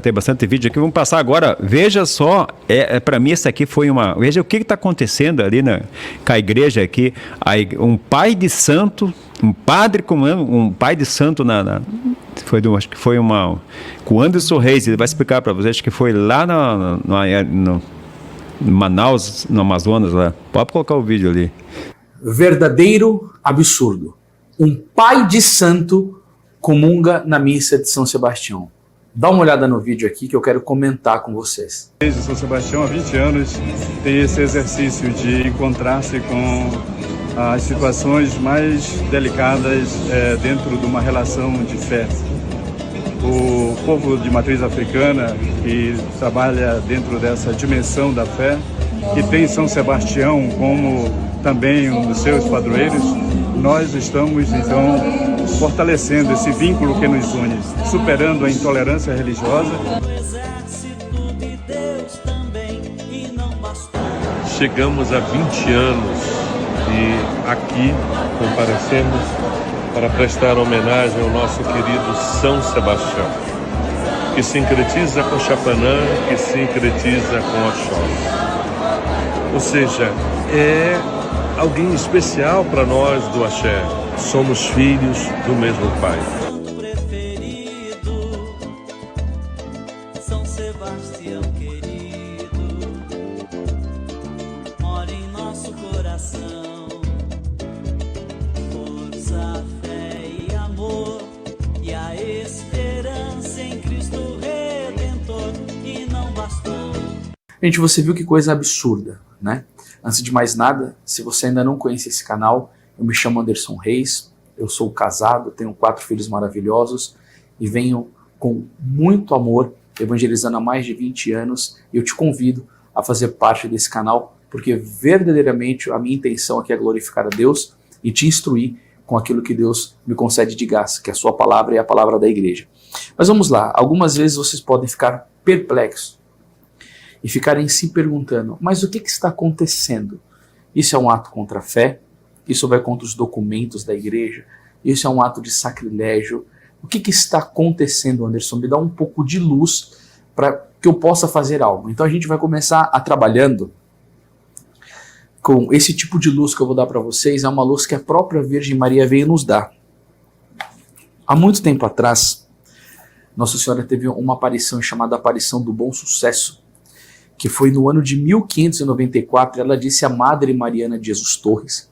Tem bastante vídeo aqui, vamos passar agora. Veja só, para mim isso aqui foi uma... Veja o que está acontecendo ali com a igreja aqui. Um pai de santo, um padre comando, um pai de santo acho que foi com o Anderson Reis, ele vai explicar para vocês, acho que foi lá no Manaus, no Amazonas lá. Pode colocar o vídeo ali. Verdadeiro absurdo. Um pai de santo comunga na missa de São Sebastião. Dá uma olhada no vídeo aqui que eu quero comentar com vocês. Desde São Sebastião, há 20 anos, tem esse exercício de encontrar-se com as situações mais delicadas dentro de uma relação de fé. O povo de matriz africana, que trabalha dentro dessa dimensão da fé, que tem São Sebastião como também um dos seus padroeiros, nós estamos, então, fortalecendo esse vínculo que nos une, superando a intolerância religiosa. Chegamos a 20 anos e aqui comparecemos para prestar homenagem ao nosso querido São Sebastião, que sincretiza com Chapanã, que sincretiza com Oxóssi. Ou seja, é alguém especial para nós do Axé. Somos filhos do mesmo Pai. São Sebastião querido, mora em nosso coração. Força, fé e amor, e a esperança em Cristo Redentor, e não bastou. Gente, você viu que coisa absurda, né? Antes de mais nada, se você ainda não conhece esse canal, eu me chamo Anderson Reis, eu sou casado, tenho 4 filhos maravilhosos e venho com muito amor evangelizando há mais de 20 anos. E eu te convido a fazer parte desse canal, porque verdadeiramente a minha intenção aqui é glorificar a Deus e te instruir com aquilo que Deus me concede de graça, que é a sua palavra e a palavra da igreja. Mas vamos lá, algumas vezes vocês podem ficar perplexos e ficarem se perguntando, mas o que está acontecendo? Isso é um ato contra a fé? Isso vai contra os documentos da igreja? Isso é um ato de sacrilégio? O que está acontecendo, Anderson? Me dá um pouco de luz para que eu possa fazer algo. Então a gente vai começar a trabalhando com esse tipo de luz que eu vou dar para vocês. É uma luz que a própria Virgem Maria veio nos dar. Há muito tempo atrás, Nossa Senhora teve uma aparição chamada Aparição do Bom Sucesso, que foi no ano de 1594, ela disse à Madre Mariana de Jesus Torres,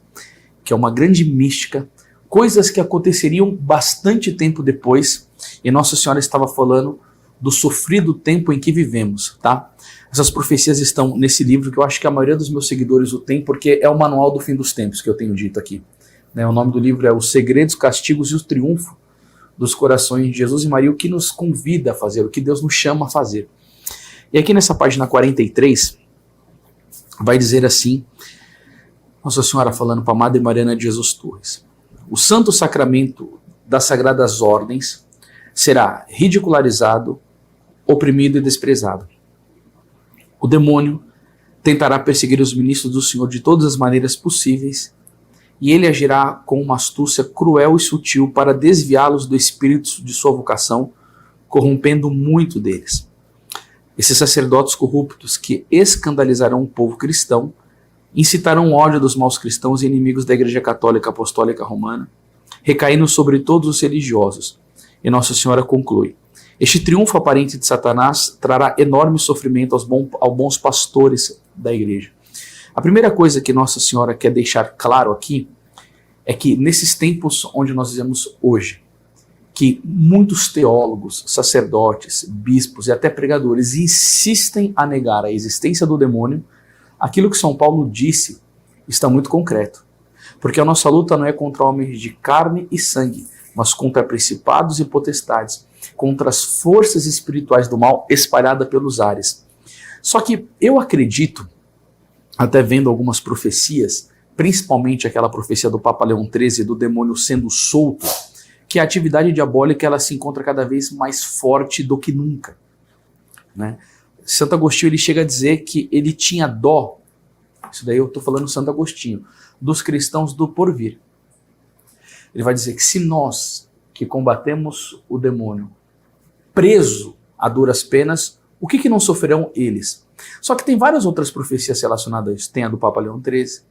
que é uma grande mística, coisas que aconteceriam bastante tempo depois, e Nossa Senhora estava falando do sofrido tempo em que vivemos, tá? Essas profecias estão nesse livro, que eu acho que a maioria dos meus seguidores o tem, porque é o Manual do Fim dos Tempos, que eu tenho dito aqui. O nome do livro é Os Segredos, Castigos e o Triunfo dos Corações de Jesus e Maria, o que nos convida a fazer, o que Deus nos chama a fazer. E aqui nessa página 43, vai dizer assim, Nossa Senhora falando para a Madre Mariana de Jesus Torres: o santo sacramento das Sagradas Ordens será ridicularizado, oprimido e desprezado. O demônio tentará perseguir os ministros do Senhor de todas as maneiras possíveis, e ele agirá com uma astúcia cruel e sutil para desviá-los do espírito de sua vocação, corrompendo muito deles. Esses sacerdotes corruptos que escandalizarão o povo cristão, incitarão ódio dos maus cristãos e inimigos da Igreja Católica Apostólica Romana, recaindo sobre todos os religiosos. E Nossa Senhora conclui: este triunfo aparente de Satanás trará enorme sofrimento aos bons pastores da Igreja. A primeira coisa que Nossa Senhora quer deixar claro aqui é que nesses tempos onde nós vivemos hoje, que muitos teólogos, sacerdotes, bispos e até pregadores insistem a negar a existência do demônio, aquilo que São Paulo disse está muito concreto. Porque a nossa luta não é contra homens de carne e sangue, mas contra principados e potestades, contra as forças espirituais do mal espalhadas pelos ares. Só que eu acredito, até vendo algumas profecias, principalmente aquela profecia do Papa Leão XIII do demônio sendo solto, que a atividade diabólica ela se encontra cada vez mais forte do que nunca, né? Santo Agostinho ele chega a dizer que ele tinha dó, isso daí eu estou falando Santo Agostinho, dos cristãos do porvir. Ele vai dizer que se nós que combatemos o demônio preso a duras penas, o que não sofrerão eles? Só que tem várias outras profecias relacionadas a isso. Tem a do Papa Leão XIII.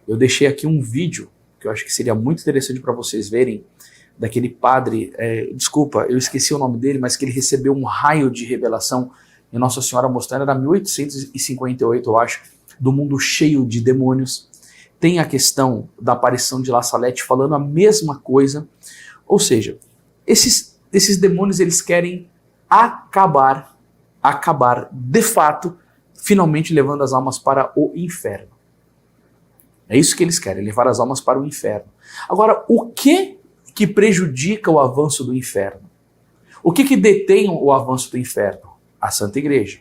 Eu deixei aqui um vídeo que eu acho que seria muito interessante para vocês verem, daquele padre, desculpa, eu esqueci o nome dele, mas que ele recebeu um raio de revelação e Nossa Senhora mostrando, era 1858, eu acho, do mundo cheio de demônios. Tem a questão da aparição de La Salette falando a mesma coisa. Ou seja, esses demônios, eles querem acabar de fato, finalmente levando as almas para o inferno. É isso que eles querem, levar as almas para o inferno. Agora, o que prejudica o avanço do inferno? O que detém o avanço do inferno? A Santa Igreja.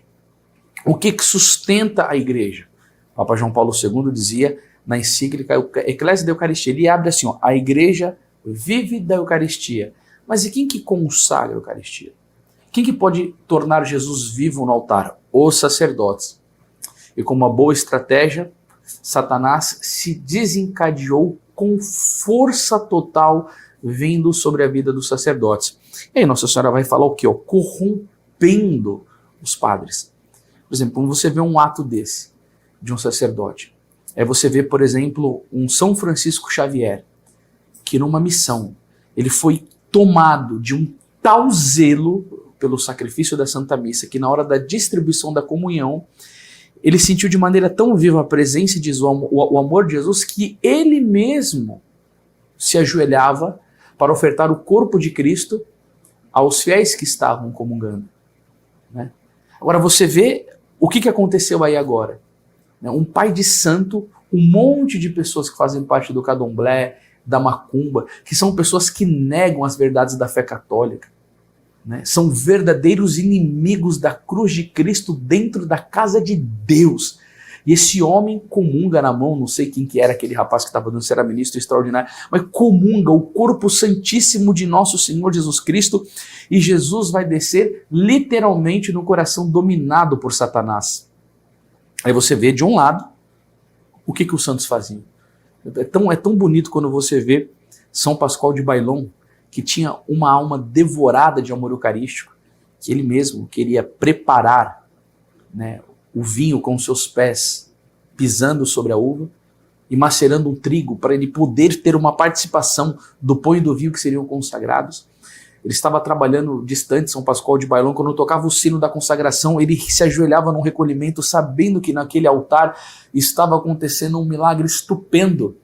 O que sustenta a Igreja? O Papa João Paulo II dizia na encíclica Eclésia da Eucaristia, ele abre assim, ó, a Igreja vive da Eucaristia. Mas e quem que consagra a Eucaristia? Quem que pode tornar Jesus vivo no altar? Os sacerdotes. E com uma boa estratégia, Satanás se desencadeou com força total vindo sobre a vida dos sacerdotes. E aí Nossa Senhora vai falar o quê? Corrompendo os padres. Por exemplo, quando você vê um ato desse, de um sacerdote, aí você vê, por exemplo, um São Francisco Xavier, que numa missão, ele foi tomado de um tal zelo pelo sacrifício da Santa Missa, que na hora da distribuição da comunhão, ele sentiu de maneira tão viva a presença de Jesus, o amor de Jesus, que ele mesmo se ajoelhava para ofertar o corpo de Cristo aos fiéis que estavam comungando. Né? Agora você vê o que aconteceu aí agora. Né? Um pai de santo, um monte de pessoas que fazem parte do candomblé, da macumba, que são pessoas que negam as verdades da fé católica. Né? São verdadeiros inimigos da cruz de Cristo dentro da casa de Deus. E esse homem comunga na mão, não sei quem que era aquele rapaz que estava dando, se era ministro extraordinário, mas comunga o corpo santíssimo de nosso Senhor Jesus Cristo, e Jesus vai descer literalmente no coração dominado por Satanás. Aí você vê de um lado o que os santos faziam. É tão bonito quando você vê São Pascoal de Bailon, que tinha uma alma devorada de amor eucarístico, que ele mesmo queria preparar, né, o vinho com seus pés pisando sobre a uva e macerando um trigo para ele poder ter uma participação do pão e do vinho que seriam consagrados. Ele estava trabalhando distante, São Pascoal de Bailon, quando tocava o sino da consagração, ele se ajoelhava num recolhimento, sabendo que naquele altar estava acontecendo um milagre estupendo.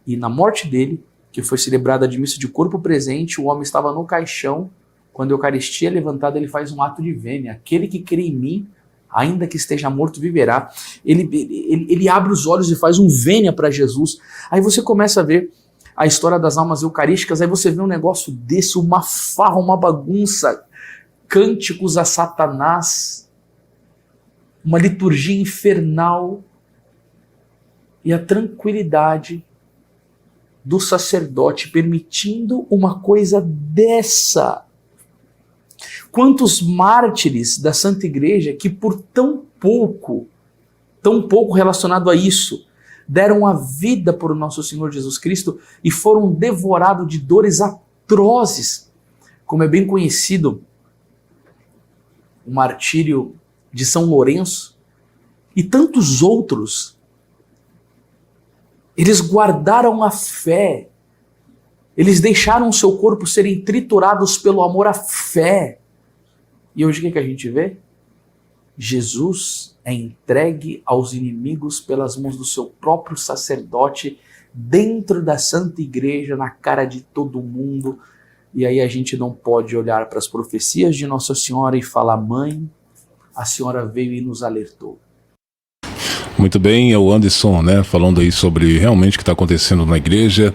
E na morte dele, que foi celebrada de missa de corpo presente, o homem estava no caixão, quando a Eucaristia é levantada, ele faz um ato de vênia. Aquele que crê em mim, ainda que esteja morto, viverá. Ele abre os olhos e faz um vênia para Jesus. Aí você começa a ver a história das almas eucarísticas, aí você vê um negócio desse, uma farra, uma bagunça, cânticos a Satanás, uma liturgia infernal, e a tranquilidade do sacerdote permitindo uma coisa dessa. Quantos mártires da Santa Igreja que por tão pouco relacionado a isso, deram a vida por nosso Senhor Jesus Cristo e foram devorados de dores atrozes, como é bem conhecido o martírio de São Lourenço e tantos outros. Eles guardaram a fé, eles deixaram o seu corpo serem triturados pelo amor à fé. E hoje o que a gente vê? Jesus é entregue aos inimigos pelas mãos do seu próprio sacerdote, dentro da Santa Igreja, na cara de todo mundo. E aí a gente não pode olhar para as profecias de Nossa Senhora e falar: mãe, a senhora veio e nos alertou. Muito bem, é o Anderson, né, falando aí sobre realmente o que está acontecendo na igreja.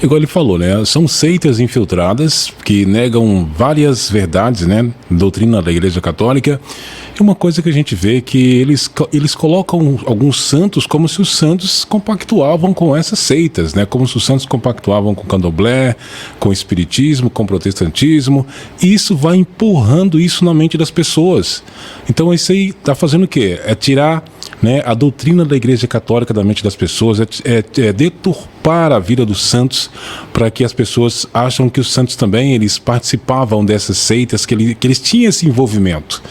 Igual ele falou, né, são seitas infiltradas que negam várias verdades, né, doutrina da Igreja Católica. E uma coisa que a gente vê é que eles colocam alguns santos como se os santos compactuavam com essas seitas, né, como se os santos compactuavam com o candomblé, com o espiritismo, com o protestantismo. E isso vai empurrando isso na mente das pessoas. Então isso aí está fazendo o quê? É tirar né? A doutrina da Igreja Católica da mente das pessoas é deturpar a vida dos santos, para que as pessoas acham que os santos também eles participavam dessas seitas, que eles tinham esse envolvimento.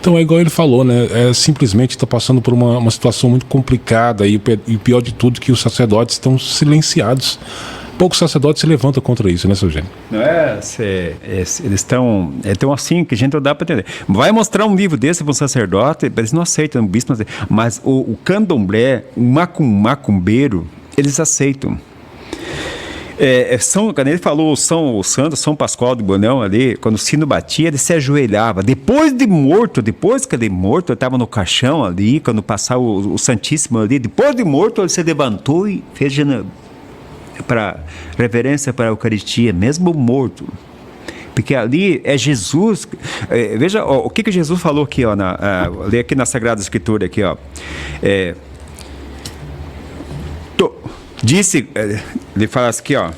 Então é igual ele falou, né? Simplesmente está passando por uma situação muito complicada, e o pior de tudo que os sacerdotes estão silenciados. Poucos sacerdotes se levantam contra isso, né, seu Eugênio? Não é? Eles estão assim, que a gente não dá para entender. Vai mostrar um livro desse para um sacerdote, eles não aceitam, um bispo não aceita. Mas o candomblé, o macumbeiro, eles aceitam. Quando ele falou o santo São Pascoal de Bonão ali, quando o sino batia, ele se ajoelhava. Depois que ele morto, ele estava no caixão ali, quando passava o Santíssimo ali, depois de morto, ele se levantou e fez para reverência para a Eucaristia, mesmo morto, porque ali é Jesus. Veja o que Jesus falou aqui, ó, lê aqui na Sagrada Escritura aqui, ó. Ele fala aqui, ó: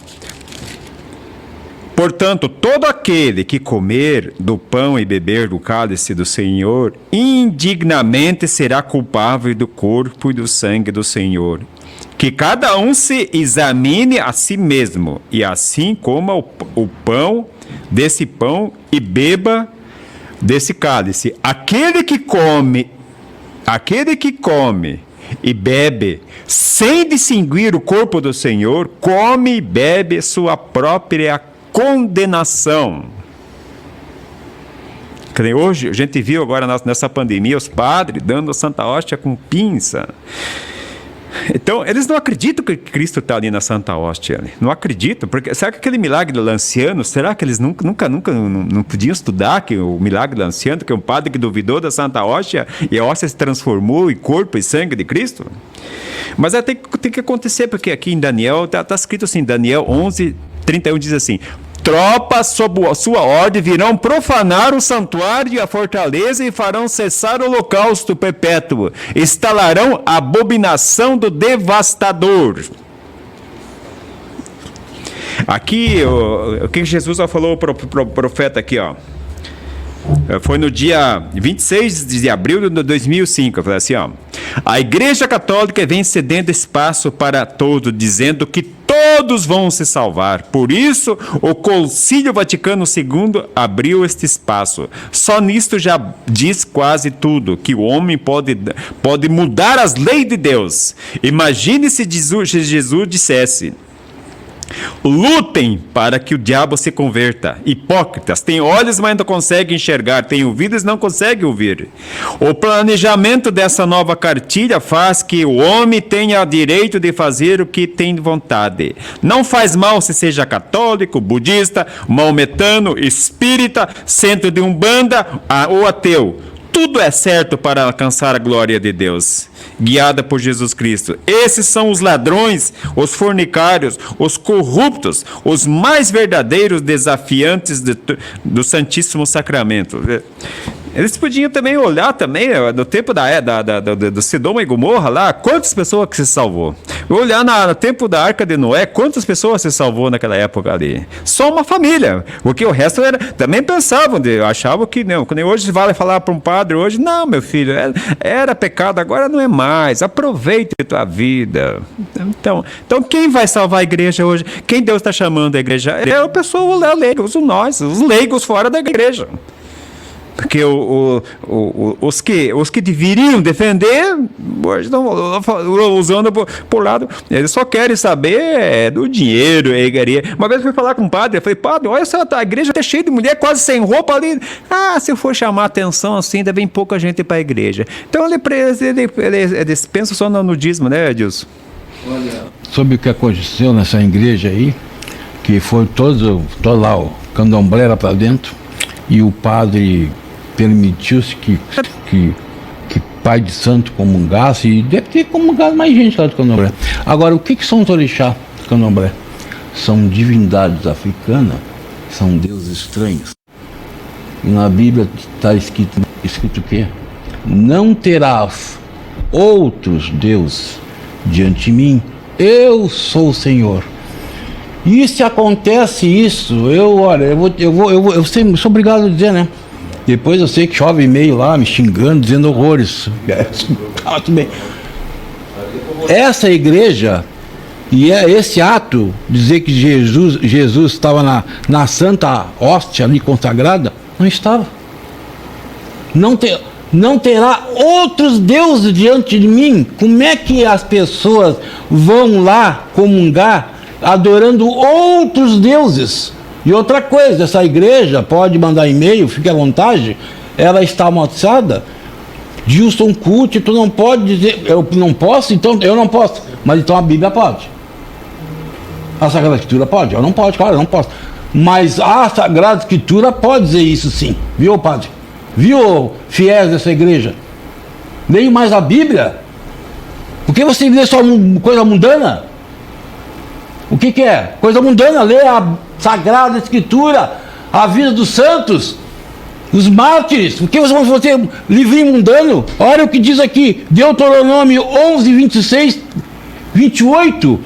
portanto, todo aquele que comer do pão e beber do cálice do Senhor indignamente será culpável do corpo e do sangue do Senhor. Que cada um se examine a si mesmo, e assim coma o pão desse pão e beba desse cálice. Aquele que come e bebe sem distinguir o corpo do Senhor, come e bebe sua própria condenação. Hoje, a gente viu agora nessa pandemia os padres dando a Santa Hóstia com pinça. Então, eles não acreditam que Cristo está ali na Santa Hóstia. Não acreditam, porque será que aquele milagre do Lanciano, será que eles nunca não podiam estudar que o milagre do Lanciano, que é um padre que duvidou da Santa Hóstia e a hóstia se transformou em corpo e sangue de Cristo? Mas tem que acontecer, porque aqui em Daniel, está escrito assim, Daniel 11:31 diz assim: tropas sob a sua ordem virão profanar o santuário e a fortaleza e farão cessar o holocausto perpétuo. Instalarão a abominação do devastador. Aqui, o que Jesus falou para o profeta aqui, ó. Foi no dia 26 de abril de 2005. Eu falei assim, ó: a Igreja Católica vem cedendo espaço para todos, dizendo que todos vão se salvar. Por isso, o Concílio Vaticano II abriu este espaço. Só nisto já diz quase tudo, que o homem pode mudar as leis de Deus. Imagine se Jesus dissesse: lutem para que o diabo se converta. Hipócritas, têm olhos, mas não conseguem enxergar, têm ouvidos, não conseguem ouvir. O planejamento dessa nova cartilha faz que o homem tenha direito de fazer o que tem vontade. Não faz mal se seja católico, budista, maometano, espírita, centro de umbanda ou ateu. Tudo é certo para alcançar a glória de Deus, guiada por Jesus Cristo. Esses são os ladrões, os fornicários, os corruptos, os mais verdadeiros desafiantes do Santíssimo Sacramento. Eles podiam também olhar também no tempo do Sodoma e Gomorra lá, quantas pessoas que se salvou. Olhar no tempo da Arca de Noé, quantas pessoas se salvou naquela época ali. Só uma família, porque o resto também pensavam, achavam que não. Quando hoje vale falar para um padre hoje, não, meu filho, era pecado, agora não é mais. Aproveite a tua vida. Então quem vai salvar a igreja hoje? Quem Deus está chamando a igreja? É o pessoal leigos, os leigos fora da igreja. Porque os que deveriam defender, hoje estão usando por lado, eles só querem saber do dinheiro, Uma vez eu fui falar com um padre, eu falei: padre, olha só, a igreja está cheia de mulher quase sem roupa ali. Se eu for chamar atenção assim, ainda vem pouca gente para a igreja. Então ele pensa só no nudismo, né, Edilson? Olha, sobre o que aconteceu nessa igreja aí, que foi todo lá o candomblé era para dentro, e o padre permitiu-se que pai de santo comungasse, e deve ter comungado mais gente lá do candomblé. Agora, o que são os orixás do candomblé? São divindades africanas, são deuses estranhos. E na Bíblia está escrito o quê? Não terás outros deuses diante de mim, eu sou o Senhor. E se acontece isso, eu sou obrigado a dizer, né? Depois eu sei que chove e-mail lá, me xingando, dizendo horrores. Ah, tudo bem. Essa igreja, e é esse ato, dizer que Jesus estava na Santa Hóstia ali consagrada, não estava. Não terá outros deuses diante de mim. Como é que as pessoas vão lá comungar adorando outros deuses? E outra coisa, essa igreja pode mandar e-mail, fique à vontade, ela está amaldiçoada. Gilson Curti, tu não pode dizer, eu não posso, então eu não posso. Mas então a Bíblia pode. A Sagrada Escritura pode? Eu não posso, claro, eu não posso. Mas a Sagrada Escritura pode dizer isso sim, viu, padre? Viu, fiéis dessa igreja? Leio mais a Bíblia. Por que você lê só coisa mundana? O que é? Coisa mundana, lê a Sagrada Escritura, a vida dos santos, os mártires. Por que você vai fazer livrinho mundano? Olha o que diz aqui, Deuteronômio 11, 26, 28.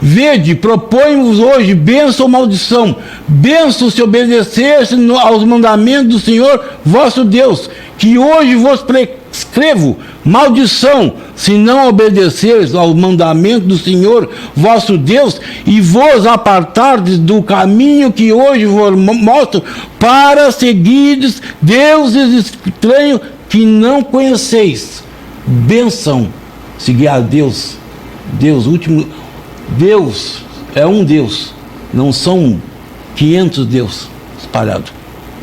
Vede, proponho-vos hoje bênção ou maldição. Bênção se obedecer aos mandamentos do Senhor vosso Deus, que hoje vos prescrevo. Maldição, se não obedeceres ao mandamento do Senhor vosso Deus e vos apartardes do caminho que hoje vos mostro, para seguirdes deuses estranhos que não conheceis. Bênção, seguir a Deus. Deus, último. Deus é um Deus, não são 500 deuses espalhados.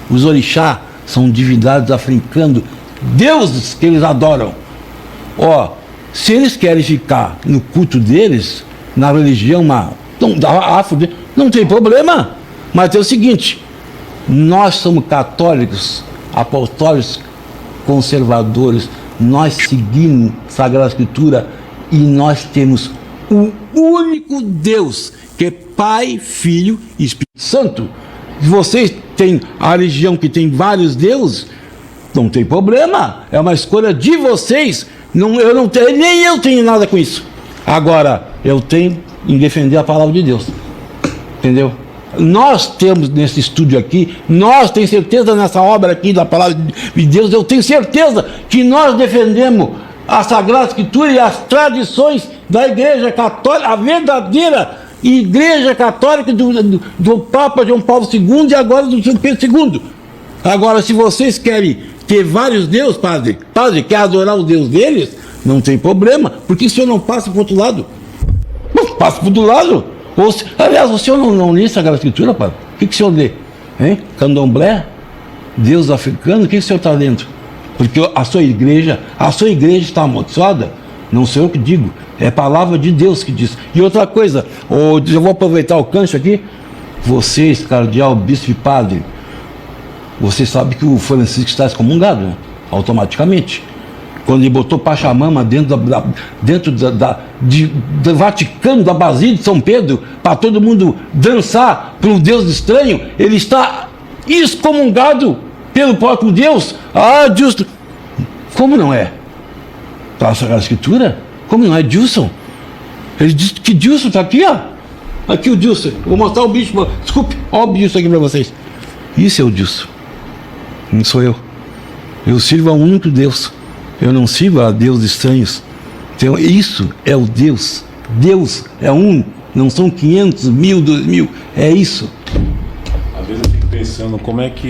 Os orixá são divindades africanas, deuses que eles adoram. Ó, se eles querem ficar no culto deles, na religião afro, não tem problema. Mas é o seguinte, nós somos católicos, apostólicos, conservadores, nós seguimos a Sagrada Escritura e nós temos o único Deus, que é Pai, Filho e Espírito Santo. Se vocês têm a religião que tem vários deuses, não tem problema, é uma escolha de vocês. Eu não tenho, nem eu tenho nada com isso. Agora, eu tenho em defender a palavra de Deus. Entendeu? Nós temos nesse estúdio aqui, nós temos certeza nessa obra aqui da palavra de Deus, eu tenho certeza que nós defendemos a Sagrada Escritura e as tradições da Igreja Católica, a verdadeira Igreja Católica do Papa João Paulo II e agora do Pedro II. Agora, se vocês querem ter vários deuses, padre, quer adorar o Deus deles, não tem problema, porque o senhor não passa para o outro lado. Não passa para o outro lado. Aliás, o senhor não lê a Sagrada Escritura, padre? O que o senhor lê? Hein? Candomblé? Deus africano? O que o senhor está lendo? Porque a sua igreja está amaldiçoada, não sou eu que digo, é a palavra de Deus que diz. E outra coisa, eu vou aproveitar o gancho aqui, vocês, cardeal, bispo e padre, vocês sabem que o Francisco está excomungado, né? Automaticamente. Quando ele botou Pachamama dentro do Vaticano, da Basílica de São Pedro, para todo mundo dançar para um Deus estranho, ele está excomungado pelo próprio Deus. Ah, justo. Como não é? Está a Sagrada Escritura? Como não é Dilson? Ele disse que Dilson está aqui, ó. Aqui o Dilson. Vou mostrar o bicho. Desculpe, olha o bicho aqui para vocês. Isso é o Dilson. Não sou eu. Eu sirvo a um único Deus. Eu não sirvo a deuses estranhos. Então, isso é o Deus. Deus é um. Não são 500, 1000, 2000. É isso. Às vezes eu fico pensando como é que